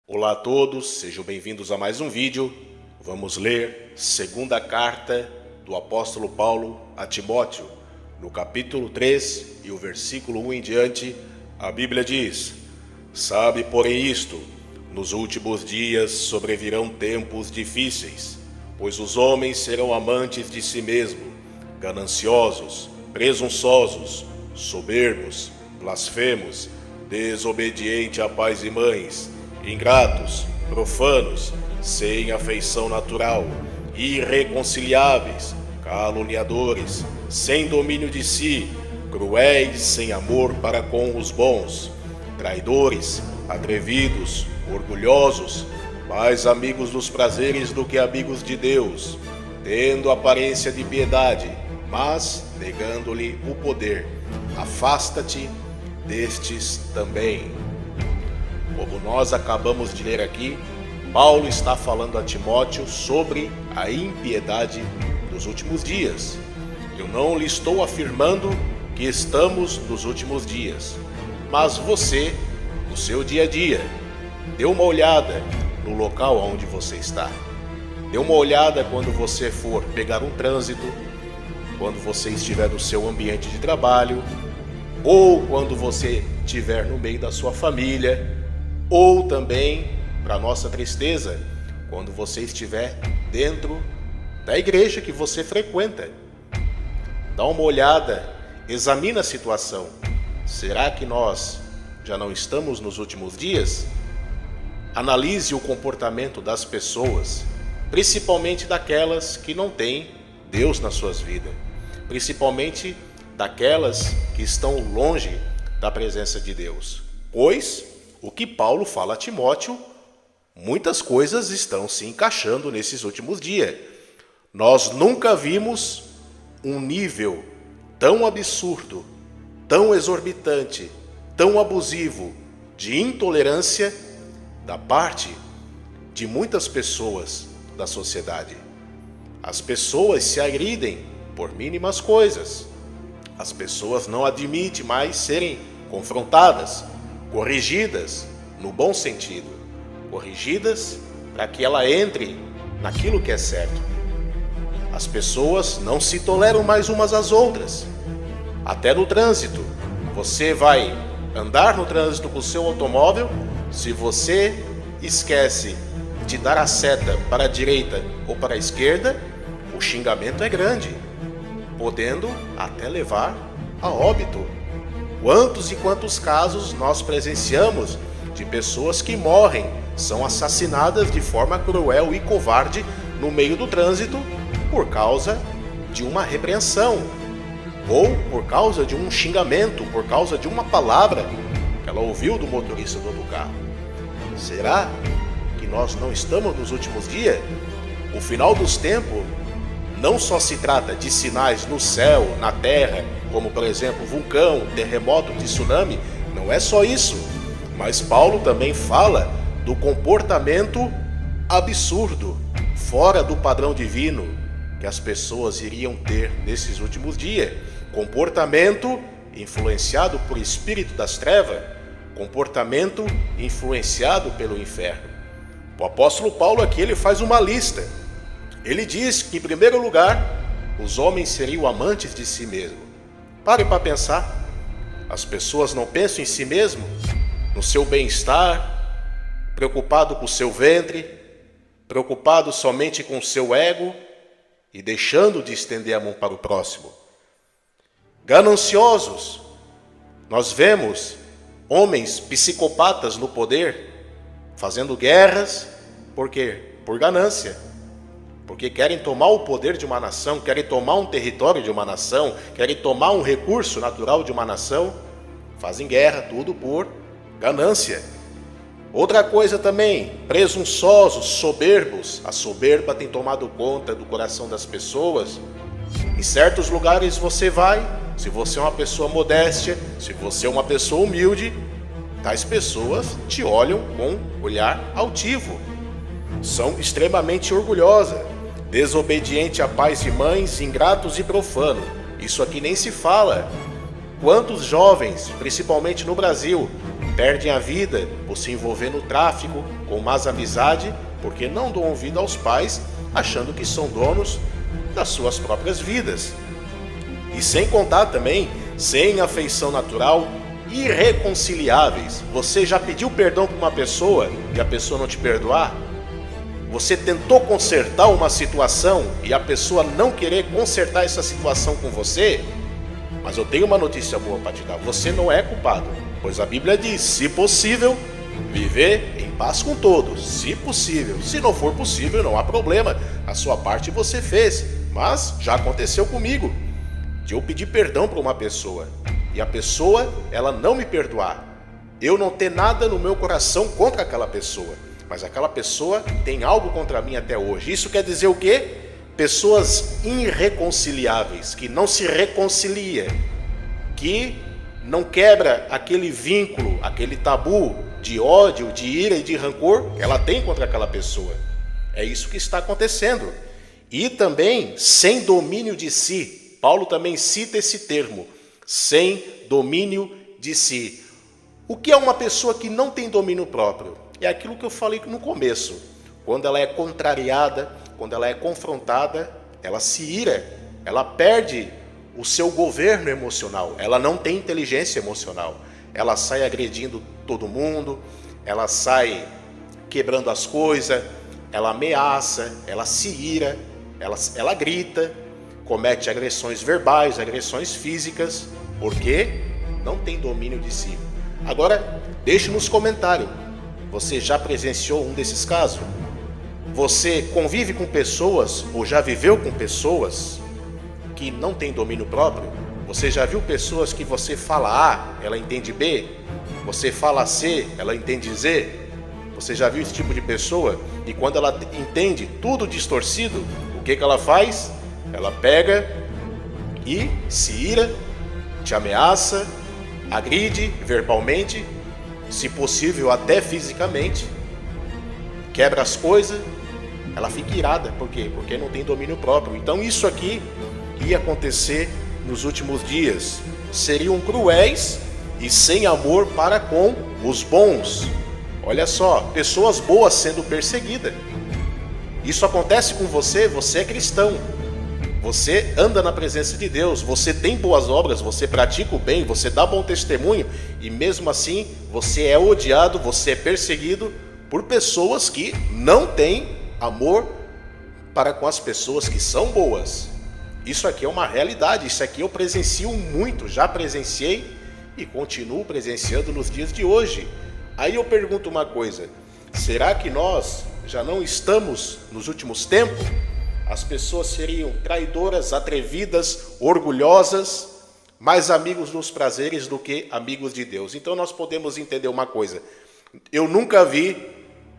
Olá a todos, sejam bem-vindos a mais um vídeo. Vamos ler segunda carta do apóstolo Paulo a Timóteo. No capítulo 3 e o versículo 1 em diante, a Bíblia diz: Sabe, porém, isto, nos últimos dias sobrevirão tempos difíceis, pois os homens serão amantes de si mesmos, gananciosos, presunçosos, soberbos, blasfemos, desobedientes a pais e mães, ingratos, profanos, sem afeição natural, irreconciliáveis, caluniadores, sem domínio de si, cruéis, sem amor para com os bons, traidores, atrevidos, orgulhosos, mais amigos dos prazeres do que amigos de Deus, tendo aparência de piedade, mas negando-lhe o poder. Afasta-te destes também. Como nós acabamos de ler aqui, Paulo está falando a Timóteo sobre a impiedade dos últimos dias. Eu não lhe estou afirmando que estamos nos últimos dias, mas você, no seu dia a dia, dê uma olhada no local onde você está. Dê uma olhada quando você for pegar um trânsito, quando você estiver no seu ambiente de trabalho, ou quando você estiver no meio da sua família, ou também, para nossa tristeza, quando você estiver dentro da igreja que você frequenta. Dá uma olhada, examina a situação. Será que nós já não estamos nos últimos dias? Analise o comportamento das pessoas, principalmente daquelas que não têm Deus nas suas vidas, principalmente daquelas que estão longe da presença de Deus. Pois o que Paulo fala a Timóteo, muitas coisas estão se encaixando nesses últimos dias. Nós nunca vimos um nível tão absurdo, tão exorbitante, tão abusivo de intolerância da parte de muitas pessoas da sociedade. As pessoas se agridem por mínimas coisas. As pessoas não admitem mais serem confrontadas, corrigidas no bom sentido, corrigidas para que ela entre naquilo que é certo. As pessoas não se toleram mais umas às outras. Até no trânsito, você vai andar no trânsito com o seu automóvel, se você esquece de dar a seta para a direita ou para a esquerda, o xingamento é grande, podendo até levar a óbito. Quantos e quantos casos nós presenciamos de pessoas que morrem, são assassinadas de forma cruel e covarde no meio do trânsito por causa de uma repreensão, ou por causa de um xingamento, por causa de uma palavra que ela ouviu do motorista do outro carro. Será que nós não estamos nos últimos dias? O final dos tempos não só se trata de sinais no céu, na terra, como por exemplo vulcão, terremoto, tsunami, não é só isso, mas Paulo também fala do comportamento absurdo, fora do padrão divino, que as pessoas iriam ter nesses últimos dias. Comportamento influenciado por espírito das trevas, comportamento influenciado pelo inferno. O apóstolo Paulo aqui ele faz uma lista. Ele diz que, em primeiro lugar, os homens seriam amantes de si mesmos. Pare para pensar. As pessoas não pensam em si mesmo, no seu bem-estar, preocupado com o seu ventre, preocupado somente com o seu ego e deixando de estender a mão para o próximo. Gananciosos. Nós vemos homens psicopatas no poder, fazendo guerras, por quê? Por ganância. Porque querem tomar o poder de uma nação, querem tomar um território de uma nação, querem tomar um recurso natural de uma nação, fazem guerra, tudo por ganância. Outra coisa também, presunçosos, soberbos. A soberba tem tomado conta do coração das pessoas. Em certos lugares você vai, se você é uma pessoa modéstia, se você é uma pessoa humilde, tais pessoas te olham com olhar altivo. São extremamente orgulhosas, desobedientes a pais e mães, ingratos e profanos. Isso aqui nem se fala. Quantos jovens, principalmente no Brasil, perdem a vida por se envolver no tráfico, com más amizade, porque não dão ouvido aos pais, achando que são donos das suas próprias vidas. E sem contar também, sem afeição natural, irreconciliáveis. Você já pediu perdão para uma pessoa e a pessoa não te perdoar? Você tentou consertar uma situação e a pessoa não querer consertar essa situação com você? Mas eu tenho uma notícia boa para te dar. Você não é culpado, pois a Bíblia diz, se possível, viver em paz com todos. Se possível. Se não for possível, não há problema. A sua parte você fez. Mas já aconteceu comigo, de eu pedir perdão para uma pessoa e a pessoa, ela não me perdoar. Eu não ter nada no meu coração contra aquela pessoa, mas aquela pessoa tem algo contra mim até hoje. Isso quer dizer o quê? Pessoas irreconciliáveis, que não se reconcilia, que não quebra aquele vínculo, aquele tabu de ódio, de ira e de rancor que ela tem contra aquela pessoa. É isso que está acontecendo. E também sem domínio de si. Paulo também cita esse termo, sem domínio de si. O que é uma pessoa que não tem domínio próprio? É aquilo que eu falei no começo. Quando ela é contrariada, quando ela é confrontada, ela se ira, ela perde o seu governo emocional, ela não tem inteligência emocional. Ela sai agredindo todo mundo, ela sai quebrando as coisas, ela ameaça, ela se ira, ela grita, comete agressões verbais, agressões físicas, porque não tem domínio de si. Agora, deixe nos comentários, você já presenciou um desses casos? Você convive com pessoas, ou já viveu com pessoas que não têm domínio próprio? Você já viu pessoas que você fala A, ela entende B? Você fala C, ela entende Z? Você já viu esse tipo de pessoa? E quando ela entende tudo distorcido, o que ela faz? Ela pega e se ira, te ameaça, agride verbalmente, se possível até fisicamente, quebra as coisas, ela fica irada. Por quê? Porque não tem domínio próprio. Então isso aqui ia acontecer nos últimos dias. Seriam cruéis e sem amor para com os bons. Olha só, pessoas boas sendo perseguidas. Isso acontece com você, você é cristão. Você anda na presença de Deus, você tem boas obras, você pratica o bem, você dá bom testemunho e mesmo assim você é odiado, você é perseguido por pessoas que não têm amor para com as pessoas que são boas. Isso aqui é uma realidade, isso aqui eu presencio muito, já presenciei e continuo presenciando nos dias de hoje. Aí eu pergunto uma coisa, será que nós já não estamos nos últimos tempos? As pessoas seriam traidoras, atrevidas, orgulhosas, mais amigos dos prazeres do que amigos de Deus. Então nós podemos entender uma coisa, eu nunca vi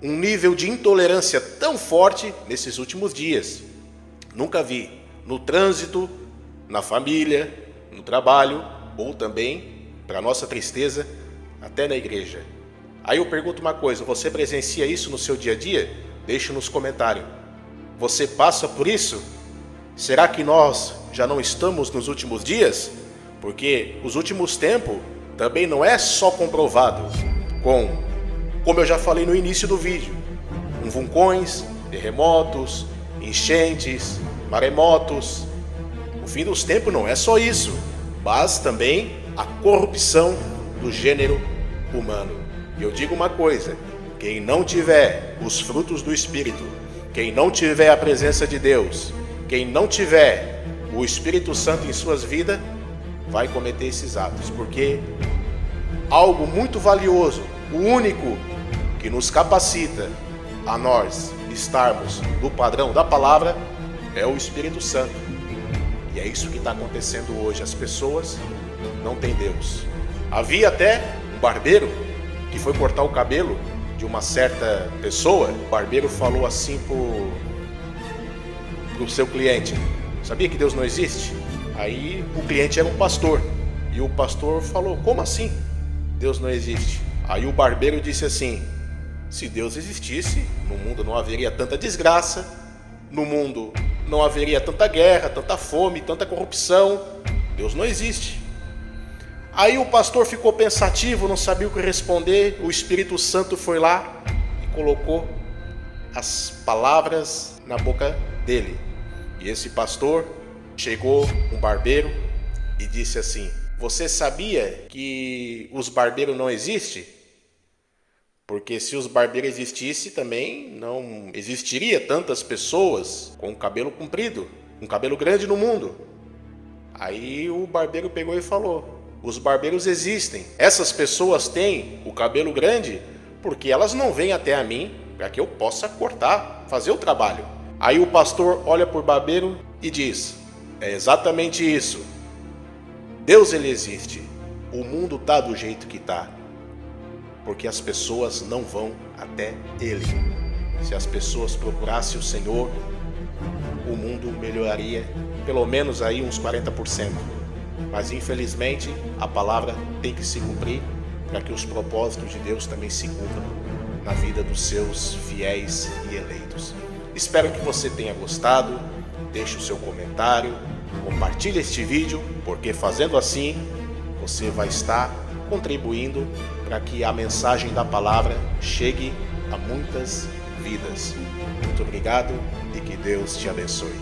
um nível de intolerância tão forte nesses últimos dias. Nunca vi, no trânsito, na família, no trabalho, ou também, para nossa tristeza, até na igreja. Aí eu pergunto uma coisa, você presencia isso no seu dia a dia? Deixe nos comentários. Você passa por isso? Será que nós já não estamos nos últimos dias? Porque os últimos tempos também não é só comprovado como eu já falei no início do vídeo, com vulcões, terremotos, enchentes, maremotos. O fim dos tempos não é só isso, mas também a corrupção do gênero humano. E eu digo uma coisa, quem não tiver os frutos do Espírito, quem não tiver a presença de Deus, quem não tiver o Espírito Santo em suas vidas, vai cometer esses atos, porque algo muito valioso, o único que nos capacita a nós estarmos no padrão da palavra, é o Espírito Santo. E é isso que está acontecendo hoje, as pessoas não têm Deus. Havia até um barbeiro que foi cortar o cabelo de uma certa pessoa. O barbeiro falou assim pro seu cliente, sabia que Deus não existe? Aí o cliente era um pastor, e o pastor falou, como assim Deus não existe? Aí o barbeiro disse assim, se Deus existisse, no mundo não haveria tanta desgraça, no mundo não haveria tanta guerra, tanta fome, tanta corrupção. Deus não existe. Aí o pastor ficou pensativo, não sabia o que responder. O Espírito Santo foi lá e colocou as palavras na boca dele. E esse pastor chegou um barbeiro e disse assim: você sabia que os barbeiros não existem? Porque se os barbeiros existissem, também não existiria tantas pessoas com cabelo comprido, com cabelo grande no mundo. Aí o barbeiro pegou e falou: os barbeiros existem. Essas pessoas têm o cabelo grande porque elas não vêm até a mim para que eu possa cortar, fazer o trabalho. Aí o pastor olha para o barbeiro e diz: é exatamente isso. Deus, ele existe. O mundo está do jeito que está porque as pessoas não vão até ele. Se as pessoas procurassem o Senhor, o mundo melhoraria pelo menos aí uns 40%. Mas infelizmente a palavra tem que se cumprir para que os propósitos de Deus também se cumpram na vida dos seus fiéis e eleitos. Espero que você tenha gostado. Deixe o seu comentário, compartilhe este vídeo, porque fazendo assim você vai estar contribuindo para que a mensagem da palavra chegue a muitas vidas. Muito obrigado e que Deus te abençoe.